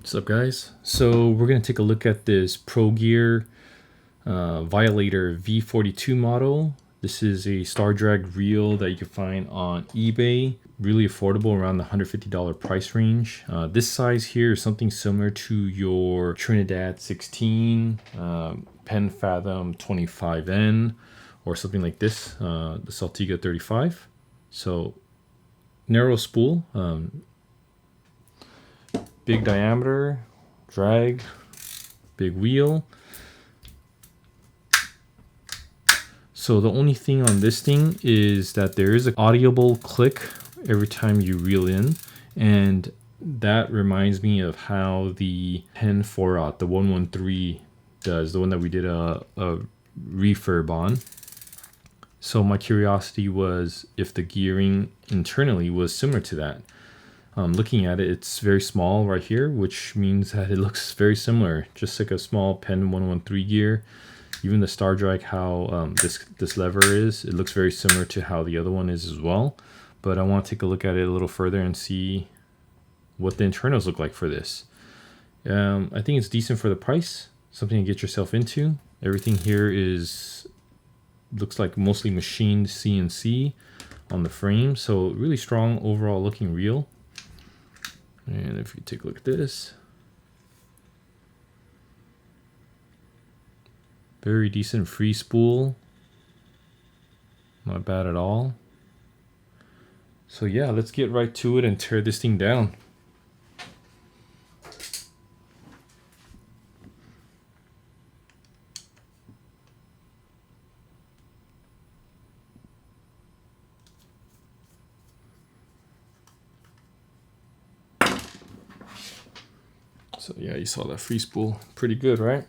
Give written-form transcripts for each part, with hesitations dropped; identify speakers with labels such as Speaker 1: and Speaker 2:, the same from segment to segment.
Speaker 1: What's up, guys? So we're going to take a look at this Pro Gear Violator V42 model. This is a star drag reel that you can find on eBay. Really affordable, around the $150 price range. This size here is something similar to your Trinidad 16, Penn Fathom 25N, or something like this, the Saltiga 35. So narrow spool, big diameter, drag, big wheel. So the only thing on this thing is that there is an audible click every time you reel in, and that reminds me of how the Penn 4-aught, the 113 does, the one that we did a refurb on. So my curiosity was if the gearing internally was similar to that. Looking at it, it's very small right here, which means that it looks very similar, just like a small Penn 113 gear. Even the star drag, how this lever is, it looks very similar to how the other one is as well. But I want to take a look at it a little further and see what the internals look like for this. I think it's decent for the price, something to get yourself into. Everything here looks like mostly machined CNC on the frame, so really strong overall looking reel. And if you take a look at this, very decent free spool, not bad at all. So yeah, let's get right to it and tear this thing down. So yeah, you saw that free spool, pretty good, right?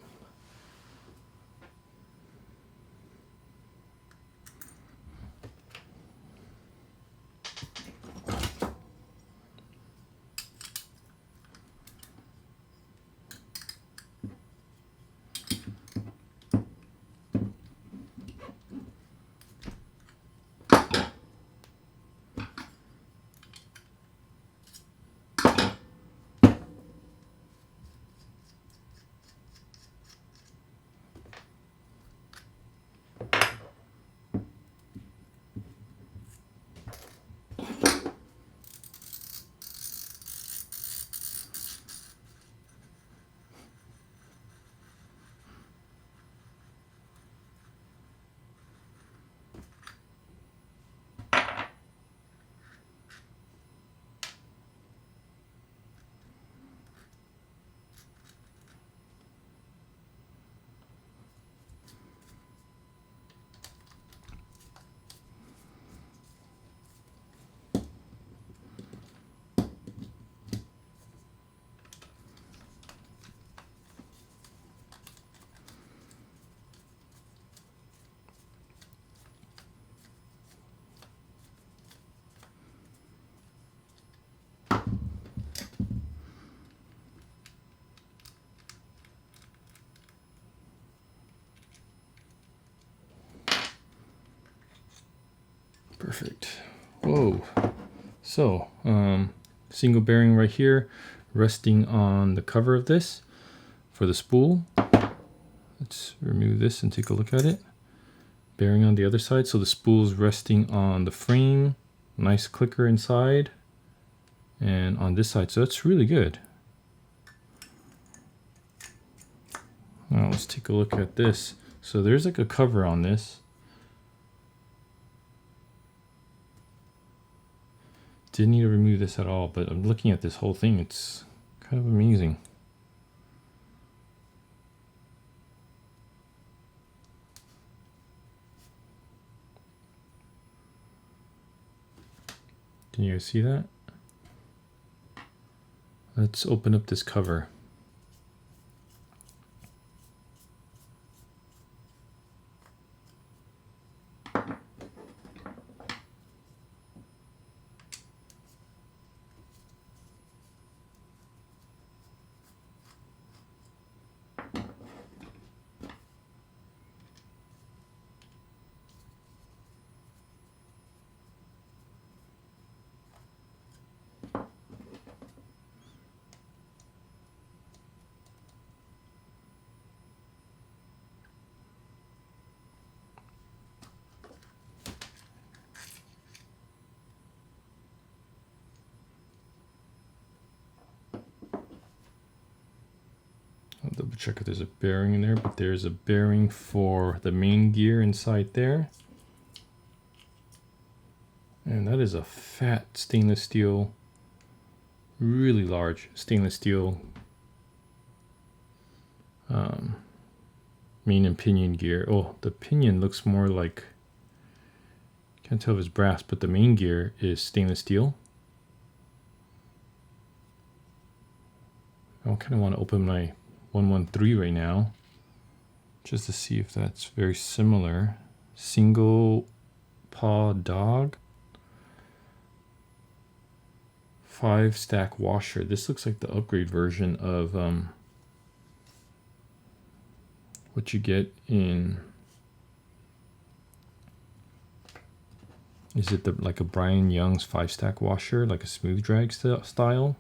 Speaker 1: Perfect. Whoa. So, single bearing right here, resting on the cover of this for the spool. Let's remove this and take a look at it. Bearing on the other side, so the spool's resting on the frame. Nice clicker inside. And on this side, so that's really good. Now let's take a look at this. So there's like a cover on this. Didn't need to remove this at all, but I'm looking at this whole thing, it's kind of amazing. Can you guys see that? Let's open up this cover. double check if there's a bearing in there, but there's a bearing for the main gear inside there. And that is a fat stainless steel, really large stainless steel main and pinion gear. Oh, the pinion looks more like, can't tell if it's brass, but the main gear is stainless steel. I kind of want to open my 113 right now, just to see if that's very similar. Single paw dog. 5-stack washer. This looks like the upgrade version of what you get in, is it like a Brian Young's 5-stack washer, like a smooth drag style?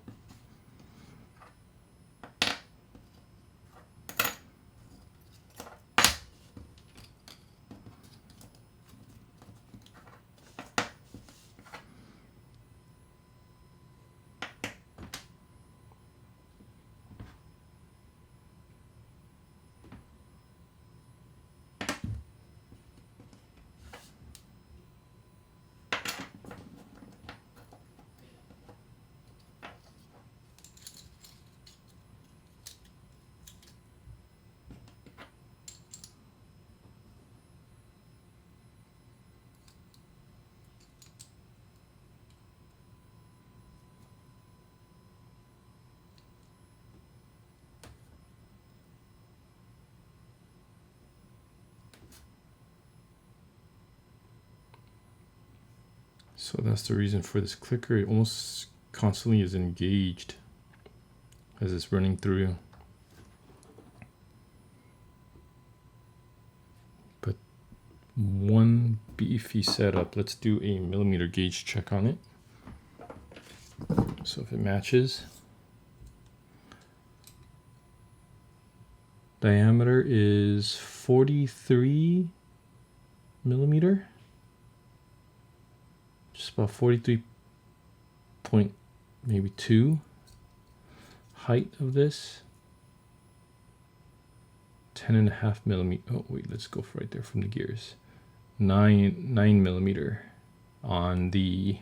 Speaker 1: So that's the reason for this clicker. It almost constantly is engaged as it's running through. But one beefy setup. Let's do a millimeter gauge check on it. So if it matches. Diameter is 43 millimeter. Just about 43 point maybe 2. Height of this 10.5 millimeter. Oh wait, let's go for right there from the gears. 9 millimeter on the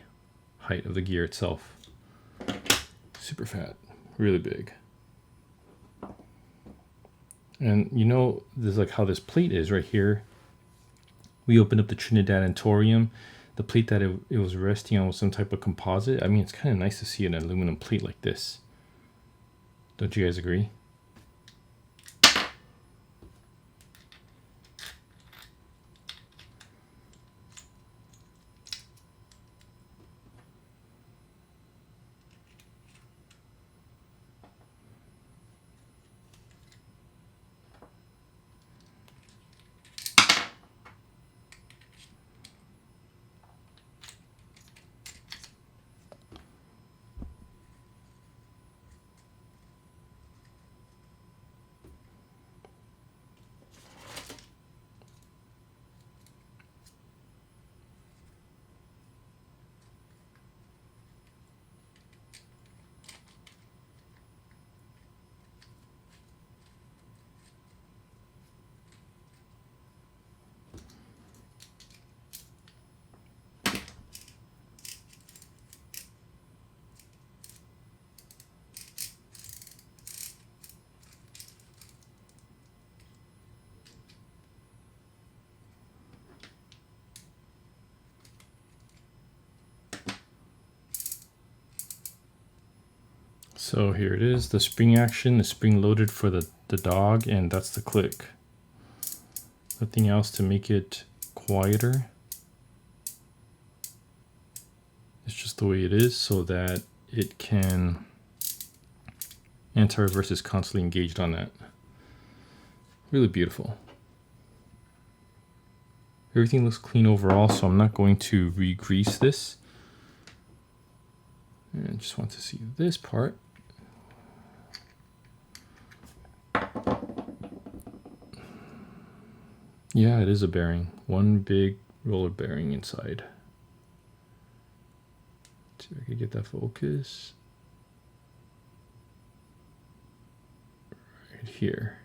Speaker 1: height of the gear itself. Super fat, really big. And you know, this is like how this plate is right here. We opened up the Trinidad and Thorium. The plate that it was resting on was some type of composite. I mean, it's kind of nice to see an aluminum plate like this. Don't you guys agree? So here it is, the spring action, the spring loaded for the dog, and that's the click. Nothing else to make it quieter. It's just the way it is so that it can, anti-reverse is constantly engaged on that. Really beautiful. Everything looks clean overall, so I'm not going to re-grease this. And I just want to see this part. Yeah, it is a bearing. One big roller bearing inside. Let's see if I can get that focus. Right here.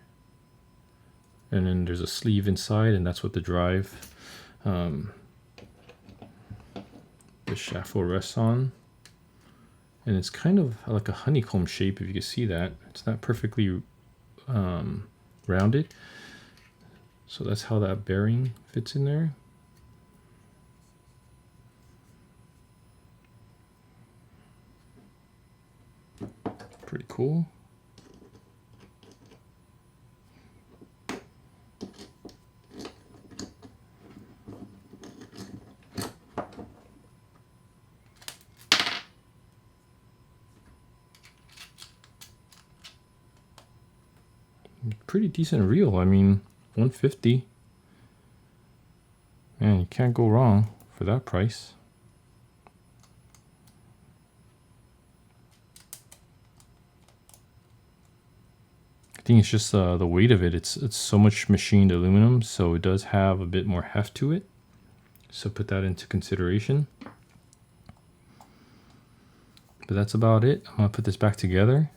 Speaker 1: and then there's a sleeve inside, and that's what the drive, the shaft will rest on. And it's kind of like a honeycomb shape, if you can see that. It's not perfectly rounded. So that's how that bearing fits in there. Pretty cool. Pretty decent reel. I mean, 150. Man, you can't go wrong for that price. I think it's just the weight of it. It's so much machined aluminum, so it does have a bit more heft to it. So put that into consideration. But that's about it. I'm gonna put this back together.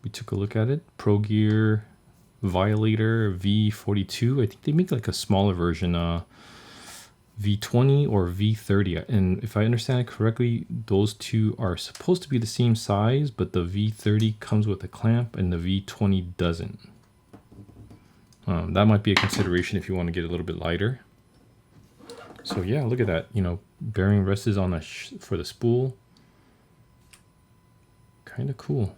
Speaker 1: We took a look at it. Pro Gear Violator V42. I think they make like a smaller version, V20 or V30. And if I understand it correctly, those two are supposed to be the same size, but the V30 comes with a clamp and the V20 doesn't. That might be a consideration if you want to get a little bit lighter. So yeah, look at that. You know, bearing rests on for the spool. Kind of cool.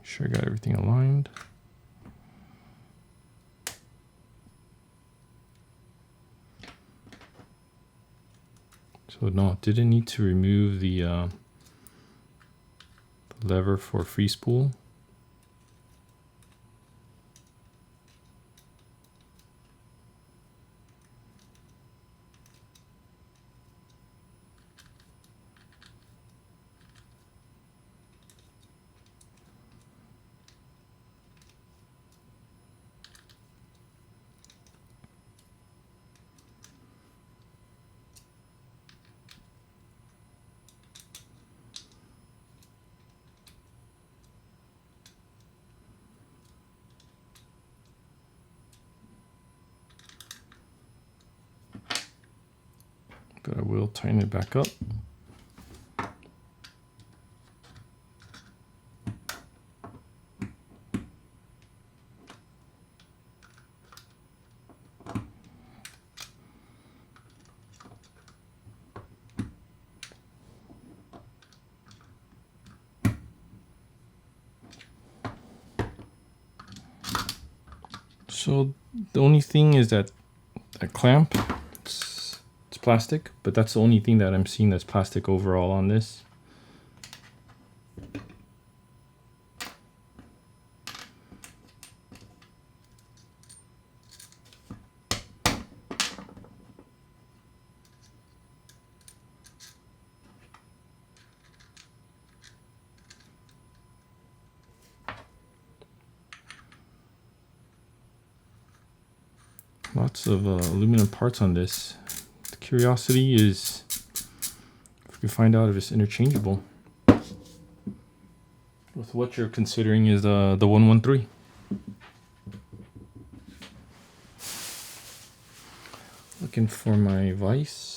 Speaker 1: Sure, I got everything aligned. So no, didn't need to remove the lever for free spool. But I will tighten it back up. So the only thing is that clamp, it's plastic, but that's the only thing that I'm seeing that's plastic overall on this. Lots of aluminum parts on this. The curiosity is if we can find out if it's interchangeable with what you're considering is the 113. Looking for my vise.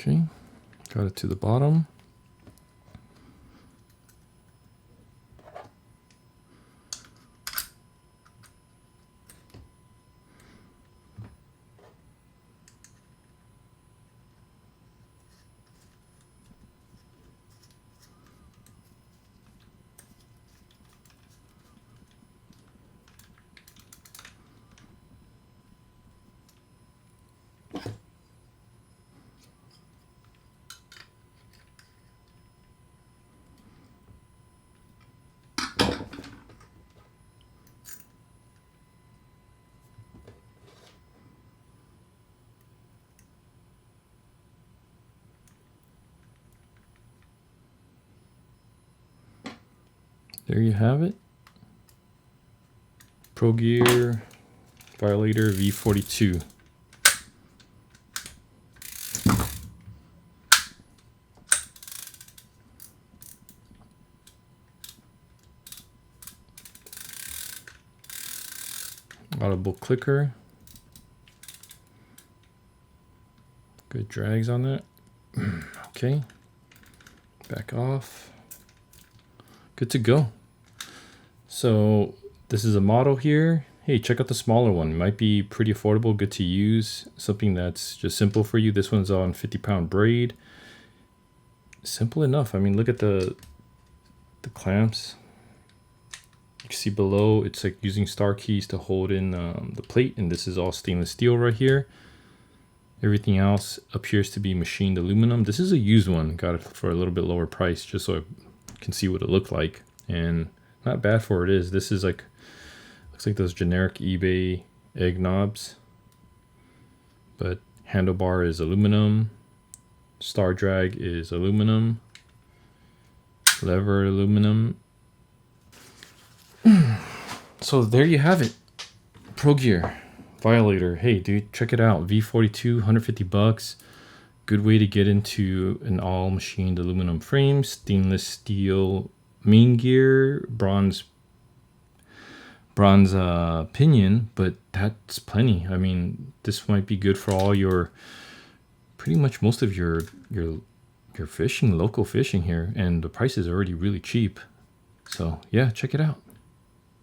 Speaker 1: Okay, got it to the bottom. there you have it. Pro Gear Violator V42. Audible clicker. Good drags on that. Okay. Back off. Good to go. So this is a model here. Hey, check out the smaller one. It might be pretty affordable, good to use. Something that's just simple for you. This one's on 50-pound braid. Simple enough. I mean, look at the clamps. You can see below, it's like using star keys to hold in the plate, and this is all stainless steel right here. Everything else appears to be machined aluminum. This is a used one. Got it for a little bit lower price just so I can see what it looked like. And not bad for what it is. This is like, looks like those generic eBay egg knobs. But handlebar is aluminum. Star drag is aluminum. Lever aluminum. So there you have it. Pro Gear Violator. Hey dude, check it out. V42, 150 bucks. Good way to get into an all machined aluminum frame, stainless steel main gear, bronze pinion, but that's plenty. I mean, this might be good for all your, pretty much most of your fishing, local fishing here, and the price is already really cheap. So yeah, check it out.